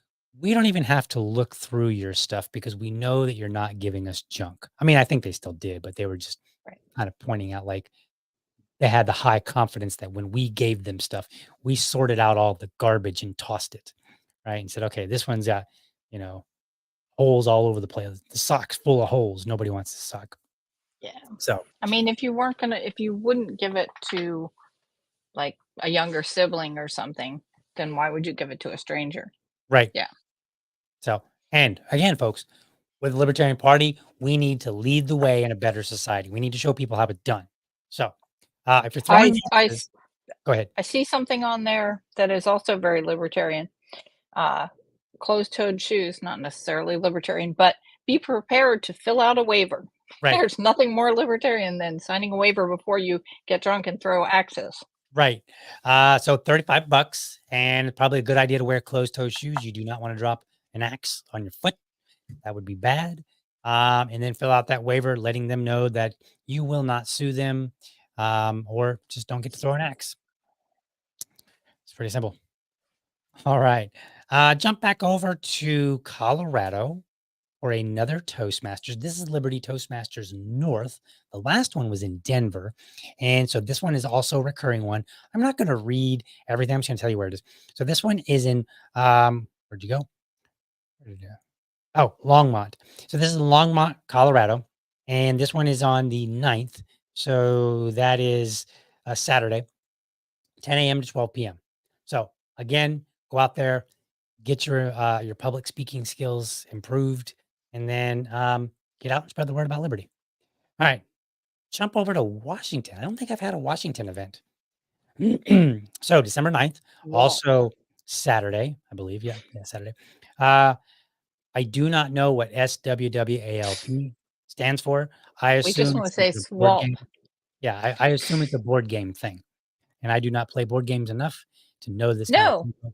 "We don't even have to look through your stuff because we know that you're not giving us junk." I mean, I think they still did, but they were just Right. kind of pointing out like they had the high confidence that when we gave them stuff, we sorted out all the garbage and tossed it, right? And said, "Okay, this one's got, you know, holes all over the place. The sock's full of holes. Nobody wants this sock." Yeah. So, I mean, if you wouldn't give it to like a younger sibling or something, then why would you give it to a stranger? right. Yeah. So, and again, folks, with the Libertarian Party, we need to lead the way in a better society. We need to show people how it's done. So, if you're I throwing I axes, go ahead. I see something on there that is also very libertarian. Uh, closed-toed shoes, not necessarily libertarian, but be prepared to fill out a waiver. Right, There's nothing more libertarian than signing a waiver before you get drunk and throw axes. right. So $35, and probably a good idea to wear closed-toe shoes. You do not want to drop an axe on your foot. That would be bad. And then fill out that waiver, letting them know that you will not sue them, or just don't get to throw an axe. It's pretty simple. All right. Jump back over to Colorado for another Toastmasters. This is Liberty Toastmasters North. The last one was in Denver. And so this one is also a recurring one. I'm not going to read everything. I'm just going to tell you where it is. So this one is in, where'd you go? Where did you go? Oh, Longmont. So this is Longmont, Colorado. And this one is on the 9th. So that is a Saturday, 10 a.m. to 12 p.m. So again, go out there, get your public speaking skills improved, and then get out and spread the word about liberty. All right, jump over to Washington. I don't think I've had a Washington event. So December 9th, Whoa. also Saturday, I believe. Yeah, Saturday. Uh, I do not know what SWWALP stands for. I We just assume want to it's say a board swamp. game. Yeah, I assume it's a board game thing, and I do not play board games enough to know this kind of No, thing.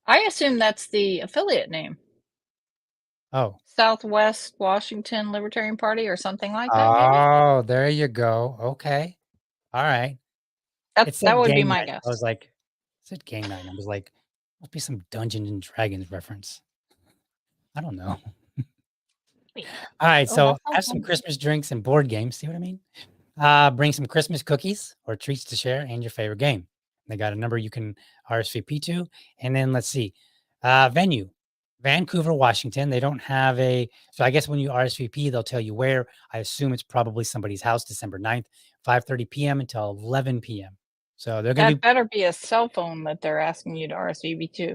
I assume that's the affiliate name. Oh, Southwest Washington Libertarian Party or something like that, maybe? oh, there you go. Okay, all right. It That said would be game my night. I guess. was like, it said game night. And I was like, must be some Dungeons and Dragons reference. I don't know. Wait. All right, Oh, so that sounds have some fun. Christmas drinks and board games. See what I mean? Bring some Christmas cookies or treats to share and your favorite game. They got a number you can RSVP to. And then let's see. Venue, Vancouver, Washington. They don't have so I guess when you RSVP, they'll tell you where. I assume it's probably somebody's house, December 9th, 5:30 p.m. until 11 p.m. So they're going to That be better be a cell phone that they're asking you to RSVP to,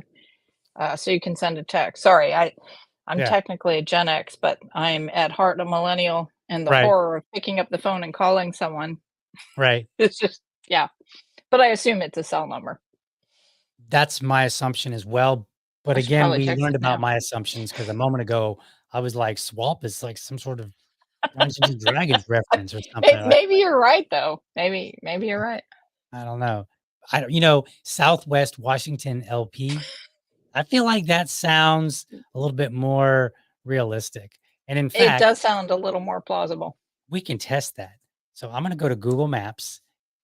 so you can send a text. Sorry, I'm yeah, technically a Gen X, but I'm at heart a millennial, and the right, horror of picking up the phone and calling someone right. is just yeah. But I assume it's a cell number. That's my assumption as well. But I should again, probably we text learned it about now. my assumptions because a moment ago I was like, "Swamp is like some sort of Dungeons and Dragons reference or something." Like, Maybe you're right though. Maybe you're right. I don't know. I don't, Southwest Washington LP. I feel like that sounds a little bit more realistic. And in It fact, does sound a little more plausible. we can test that. So I'm going to go to Google Maps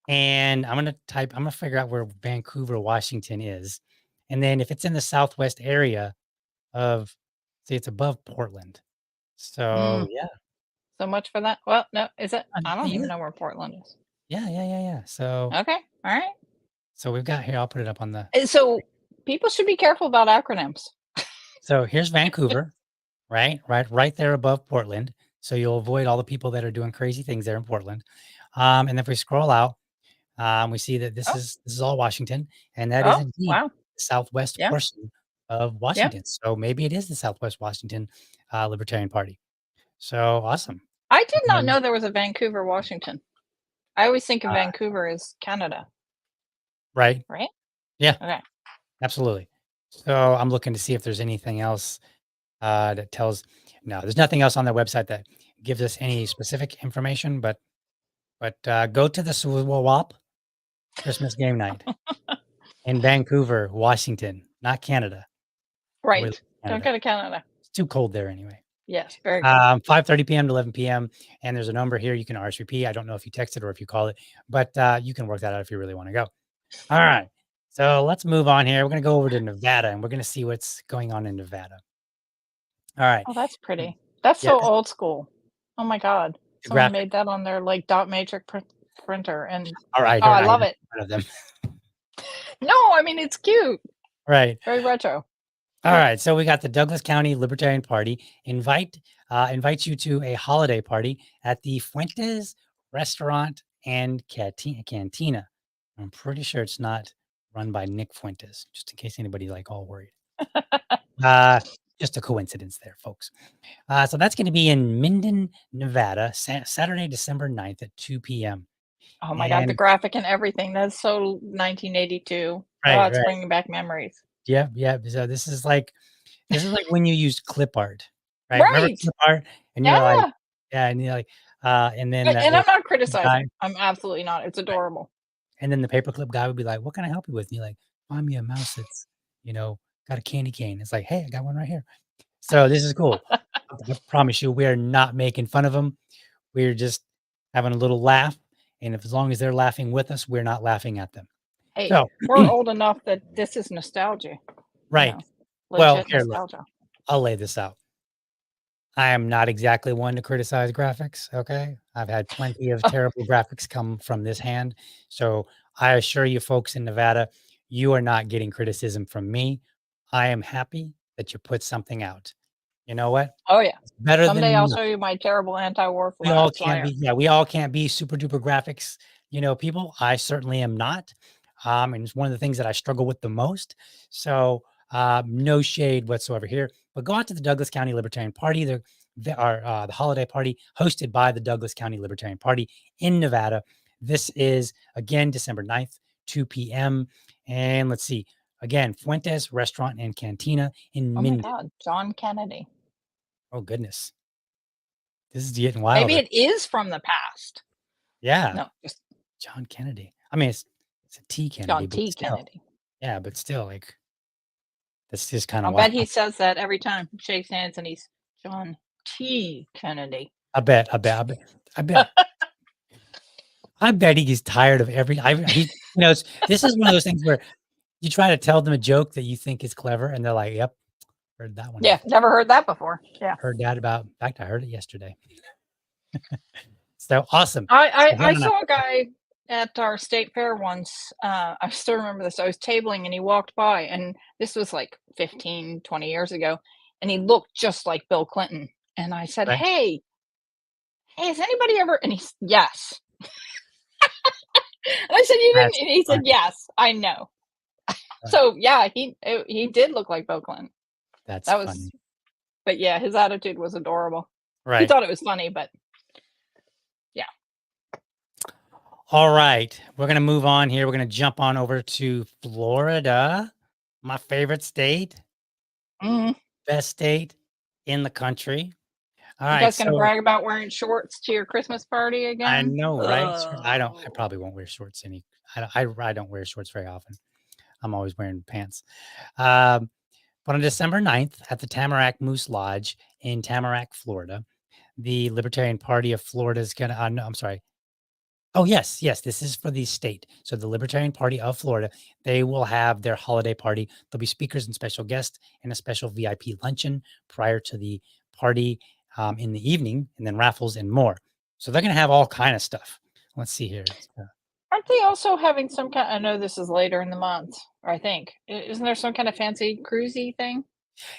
and I'm going to figure out where Vancouver, Washington is. And then if it's in the Southwest area, of see, it's above Portland. So, Mm, yeah. so much for that. Well, no, is it? I don't even Yeah. know where Portland is. Yeah, yeah, yeah, yeah. Okay, all right. So we've got here, I'll put it up on the So people should be careful about acronyms. so here's Vancouver, right? Right there above Portland. So you'll avoid all the people that are doing crazy things there in Portland. And if we scroll out, we see that Oh, this is all Washington, and that is oh, indeed wow. the southwest Yeah, portion of yeah. Washington. So maybe it is the Southwest Washington Libertarian Party. So awesome. I did not Um, know there was a Vancouver, Washington. I always think of uh, Vancouver as Canada, right. right? Yeah. Okay. Absolutely. So I'm looking to see if there's anything else that tells. No, there's nothing else on their website that gives us any specific information. But go to the Swap Christmas game night in Vancouver, Washington, not Canada. We love Right. Don't Canada. go to Canada. It's too cold there anyway. Yes, very cool. 5:30 p.m. to 11 p.m. And there's a number here you can RSVP. I don't know if you text it or if you call it, but you can work that out if you really want to go. All right. So let's move on here. We're going to go over to Nevada and we're going to see what's going on in Nevada. All right. Oh, that's pretty. That's Yeah, so old school. Oh my god. the Someone graphic. made that on their, like, dot matrix printer, and All right, oh, you're I not love even it. one of them. No, I mean, it's cute. Right. Very retro. All right. So we got the Douglas County Libertarian Party invites you to a holiday party at the Fuentes Restaurant and Cantina. I'm pretty sure it's not run by Nick Fuentes, just in case anybody like all worried. Uh, just a coincidence there, folks. So that's going to be in Minden, Nevada, Saturday, December 9th at 2 p.m. Oh my god, the And graphic and everything. That's so 1982. Oh, right, it's right. bringing back memories. Yeah, yeah. So this is like when you used clip art, right? Remember Right. clip art? And you're like, Yeah. yeah, and you're like, and then that And little I'm not guy, criticizing. I'm absolutely not. It's right? adorable. And then the paperclip guy would be like, "What can I help you with?" And you're like, "Find me a mouse that's, got a candy cane." It's like, "Hey, I got one right here." So this is cool. I promise you, we are not making fun of them. We're just having a little laugh, and if as long as they're laughing with us, we're not laughing at them. Hey, So we're old enough that this is nostalgia. Right. Well, legit here, look, nostalgia. I'll lay this out. I am not exactly one to criticize graphics, okay? I've had plenty of terrible graphics come from this hand. So I assure you folks in Nevada, you are not getting criticism from me. I am happy that you put something out. You know what? Oh yeah. It's better Someday than I'll nothing. show you my terrible anti-war We all can't flyer. be, yeah, we all can't be super duper graphics, people. I certainly am not. And it's one of the things that I struggle with the most. So no shade whatsoever here. But go out to the Douglas County Libertarian Party. The holiday party hosted by the Douglas County Libertarian Party in Nevada. This is again December 9th, 2 p.m. And let's see. Again, Fuentes Restaurant and Cantina in Oh my Minden. God, John Kennedy. Oh goodness. This is getting wilder. Maybe it is from the past. Yeah. No, just John Kennedy. I mean, it's a T Kennedy, John but T. still. Kennedy. Yeah, but still, like, that's just kinda I'll wild. bet he says that every time he shakes hands and he's John T. Kennedy. I bet I bet he gets tired of every this is one of those things where you try to tell them a joke that you think is clever, and they're like, "Yep, heard that one Yeah, before. never heard that before. Yeah. Heard that about in fact, I heard it yesterday." So, awesome. I, So I, head I on out. saw a guy at our state fair once. I still remember this. I was tabling and he walked by, and this was like 15, 20 years ago, and he looked just like Bill Clinton. And I said, Right? hey, has anybody ever? And he's, yes. And I said, you didn't? That's And he said, funny. yes, I know. Right. So yeah, he did look like Bill Clinton. That's That was, funny. but yeah, his attitude was adorable. He Right. thought it was funny, but yeah. All right. We're gonna move on here. We're gonna jump on over to Florida, my favorite state. Mm. Best state in the country. All You right, guys gonna so brag about wearing shorts to your Christmas party I again? know, right? I Oh. probably won't wear shorts any. I don't wear shorts very often. I'm always wearing pants. Um, but on December 9th at the Tamarack Moose Lodge in Tamarack, Florida, the Libertarian Party of Florida is gonna. No, I'm sorry. Oh, yes, yes, this is for the state. So the Libertarian Party of Florida, they will have their holiday party. There'll be speakers and special guests and a special VIP luncheon prior to the party in the evening, and then raffles and more. So they're going to have all kind of stuff. Let's see here. Aren't they also having some kind? I know this is later in the month, or I think. Isn't there some kind of fancy cruisy thing?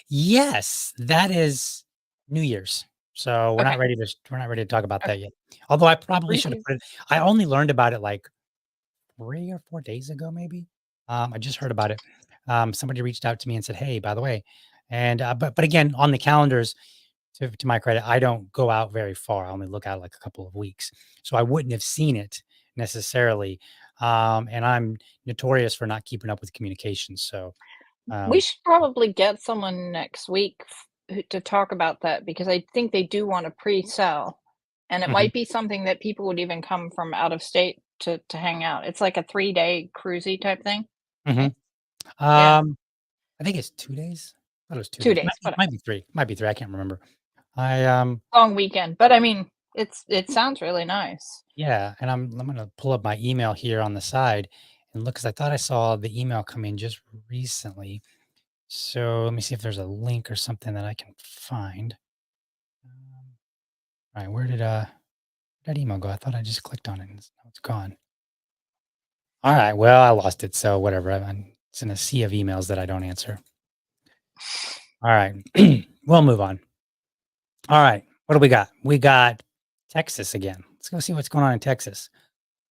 Yes, that is New Year's. So Okay, we're not ready to talk about okay. that yet. Although I probably should have Cruisies. put it. I only learned about it like 3 or 4 days ago, maybe. I just heard about it. Somebody reached out to me and said, "Hey, by the way," and but again, on the calendars, to my credit, I don't go out very far. I only look out like a couple of weeks, so I wouldn't have seen it necessarily. And I'm notorious for not keeping up with communications. So, We um, should probably get someone next week to talk about that because I think they do want to pre-sell, and it mhm, might be something that people would even come from out of state to hang out. It's like a 3-day cruisy type thing. mhm. Yeah, Um, I think it's 2 days. I thought it was 2 days. 2 days, whatever. Might be three. Might be three. I can't remember. I Long weekend, but I mean, it sounds really nice. Yeah, and I'm gonna pull up my email here on the side and look because I thought I saw the email come in just recently. So let me see if there's a link or something that I can find. All right, where did that email go? I thought I just clicked on it and now it's gone. All right, well I lost it, so whatever. It's in a sea of emails that I don't answer. All right, we'll move on. All right, what do we got? We got Texas again. Let's go see what's going on in Texas.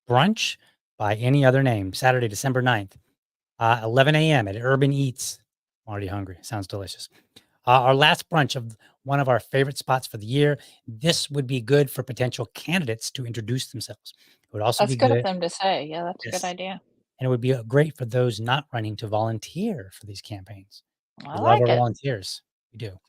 Brunch by any other name, Saturday, December 9th. 11 a.m. at Urban Eats. I'm already hungry. Sounds delicious. Our last brunch of one of our favorite spots for the year. This would be good for potential candidates to introduce themselves. It would also That's be good of good. them to say. Yeah, that's a good Yes. idea. And it would be great for those not running to volunteer for these campaigns. I We love like our it. volunteers. We do.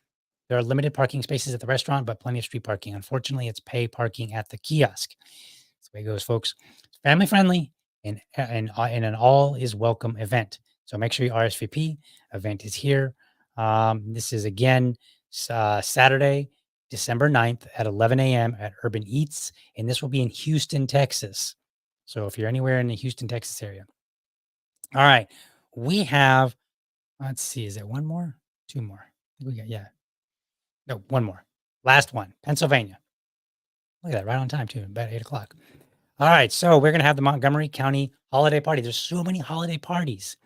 There are limited parking spaces at the restaurant, but plenty of street parking. Unfortunately, it's pay parking at the kiosk. That's the way it goes, folks. It's family friendly and an all is welcome event. So make sure you RSVP. Event is here. This is again Saturday, December 9th at 11 a.m. at Urban Eats, and this will be in Houston, Texas. So if you're anywhere in the Houston, Texas area, all right, we have Let's see. Is it one more? Two more? I think we got, yeah. No, one more. Last one. Pennsylvania. Look at that. Right on time, too. About 8 o'clock. All right. So we're going to have the Montgomery County holiday party. There's so many holiday parties.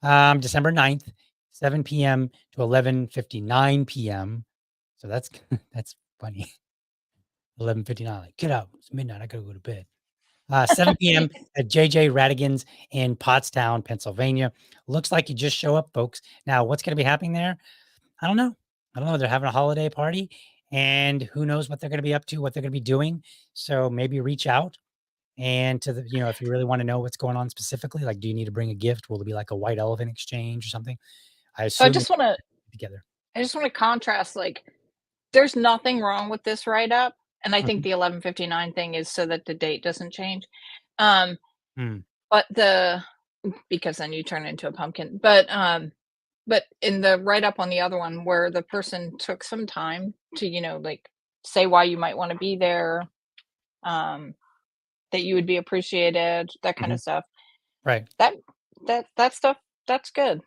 December 9th, 7 p.m. to 11:59 p.m. So that's that's funny. 11:59. Like, get out. It's midnight. I gotta go to bed. 7 p.m. at JJ Radigan's in Pottstown, Pennsylvania. Looks like you just show up, folks. Now, what's going to be happening there? I don't know. I don't know. They're having a holiday party, and who knows what they're going to be up to, what they're going to be doing. So maybe reach out and to the, if you really want to know what's going on specifically, like, do you need to bring a gift? Will it be like a white elephant exchange or something? I So I assume just want to together. contrast, like, there's nothing wrong with this write up, and I think Mhm. the 11:59 thing is so that the date doesn't change. Um, Mm. but because then you turn into a pumpkin. But in the write up on the other one where the person took some time to, like, say why you might want to be there, um, that you would be appreciated, that kind of Mhm. stuff. Right. That that stuff, that's good.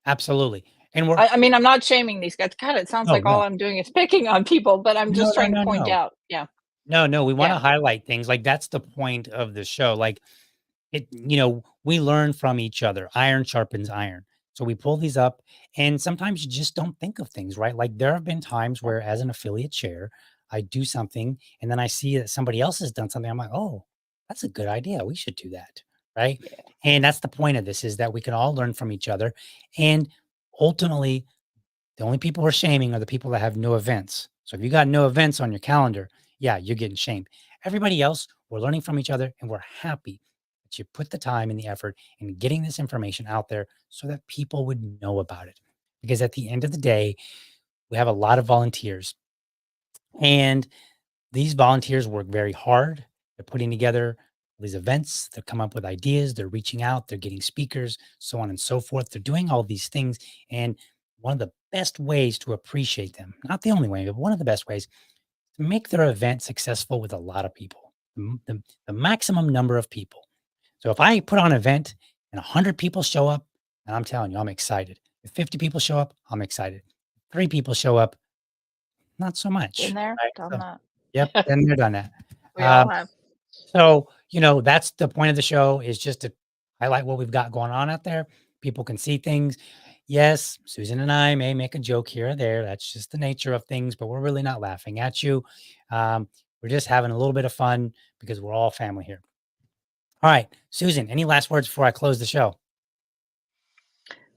Absolutely. And I mean, I'm not shaming these guys. God, it sounds no, like all no, I'm doing is picking on people, but I'm no, just no, trying to no, point no. out. Yeah. No, no, we wanna Yeah. highlight things, like, that's the point of the show, like, we learn from each other, iron sharpens iron, so we pull these up, and sometimes you just don't think of things, right? Like, there have been times Yeah. where, as an affiliate chair, I do something, and then I see that somebody else has done something, I'm like, "Oh, that's a good idea, we should do that," right? Yeah. And that's the point of this, is that we can all learn from each other, and ultimately, the only people we're shaming are the people that have no events. So if you got no events on your calendar, yeah, you're getting shamed. Everybody else, we're learning from each other and we're happy that you put the time and the effort in getting this information out there so that people would know about it. Because at the end of the day, we have a lot of volunteers and these volunteers work very hard. They're putting together these events, they're coming up with ideas, they're reaching out, they're getting speakers, so on and so forth. They're doing all these things. And one of the best ways to appreciate them, not the only way, but one of the best ways to make their event successful with a lot of people, the maximum number of people. So if I put on an event and 100 people show up, and I'm telling you, I'm excited. If 50 people show up, I'm excited. 3 people show up, not so Been much. there, Right. done So, that. yep, been there, done that. We Um, all have. so, that's the point of the show, is just to highlight what we've got going on out there. People can see things. Yes, Susan and I may make a joke here or there. That's just the nature of things, but we're really not laughing at you. We're just having a little bit of fun because we're all family here. All right, Susan, any last words before I close the show?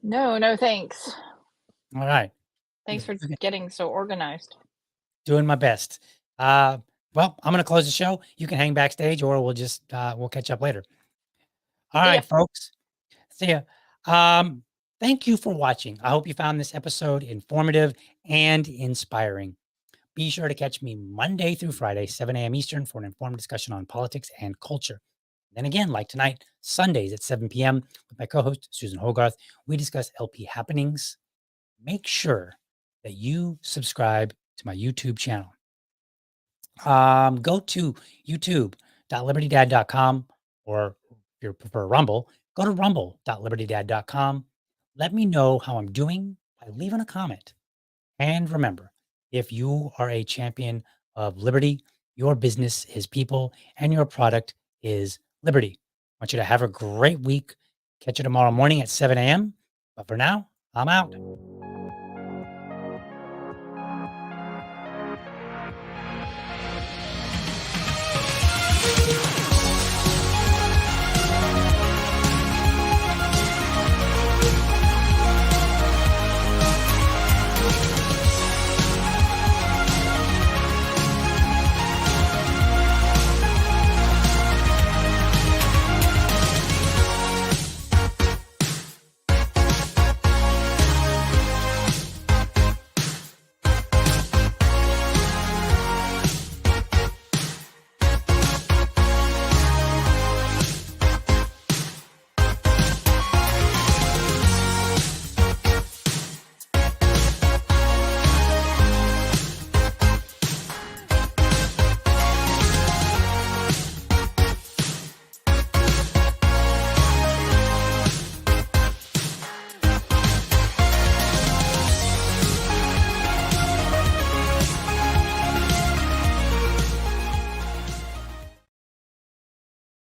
No, no, thanks. All right. Thanks for Okay, getting so organized. doing my best. Uh, well, I'm going to close the show. You can hang backstage or we'll catch up later. All See ya. right, folks. See ya. Um, Thank you for watching. I hope you found this episode informative and inspiring. Be sure to catch me Monday through Friday, 7 a.m. Eastern, for an informed discussion on politics and culture. Then again, like tonight, Sundays at 7 p.m. with my co-host, Susan Hogarth, we discuss LP happenings. Make sure that you subscribe to my YouTube channel. Go to youtube.libertydad.com, or if you prefer Rumble, go to rumble.libertydad.com. Let me know how I'm doing by leaving a comment. And remember, if you are a champion of liberty, your business is people and your product is liberty. I want you to have a great week. Catch you tomorrow morning at 7 a.m. But for now, I'm out.